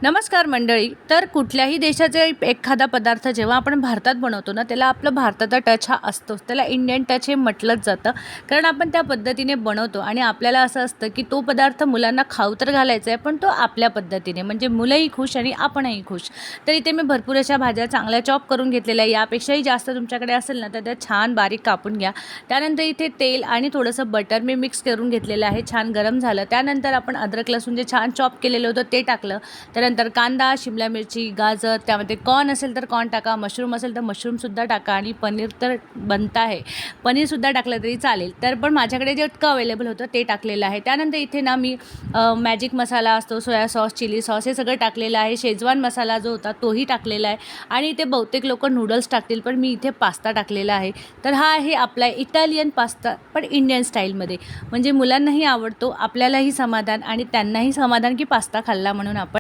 नमस्कार मंडळी. तर कुठल्याही देशाचा एखादा पदार्थ जेव्हा आपण भारतात बनवतो ना, त्याला आपलं भारताचा टच हा असतोच. त्याला इंडियन टच हे म्हटलंच जातं, कारण आपण त्या पद्धतीने बनवतो आणि आपल्याला असं असतं की तो पदार्थ मुलांना खाऊ तर घालायचा आहे, पण तो आपल्या पद्धतीने, म्हणजे मुलंही खुश आणि आपणही खुश. तर इथे मी भरपूर अशा भाज्या चांगल्या चॉप करून घेतलेल्या आहे. यापेक्षाही जास्त तुमच्याकडे असेल ना, तर त्या छान बारीक कापून घ्या. त्यानंतर इथे तेल आणि थोडंसं बटर मी मिक्स करून घेतलेलं आहे. छान गरम झालं, त्यानंतर आपण अद्रक लसूण जे छान चॉप केलेलं होतं ते टाकलं. त्यानंतर कांदा, शिमला मिरची, गाजर, त्यामध्ये कॉर्न असेल तर कॉर्न टाका, मशरूम असेल तर मशरूमसुद्धा टाका आणि पनीर तर बनतं आहे, पनीरसुद्धा टाकलं तरी चालेल. तर पण माझ्याकडे जे इतकं अवेलेबल होतं ते टाकलेलं आहे. त्यानंतर इथे ना मी मॅजिक मसाला असतो, सोया सॉस, चिली सॉस हे सगळं टाकलेलं आहे. शेजवान मसाला जो होता तोही टाकलेला आहे आणि इथे बहुतेक लोकं नूडल्स टाकतील, पण मी इथे पास्ता टाकलेला आहे. तर हा आहे आपला इटालियन पास्ता, पण इंडियन स्टाईलमध्ये. म्हणजे मुलांनाही आवडतो, आपल्यालाही समाधान आणि त्यांनाही समाधान की पास्ता खाल्ला म्हणून आपण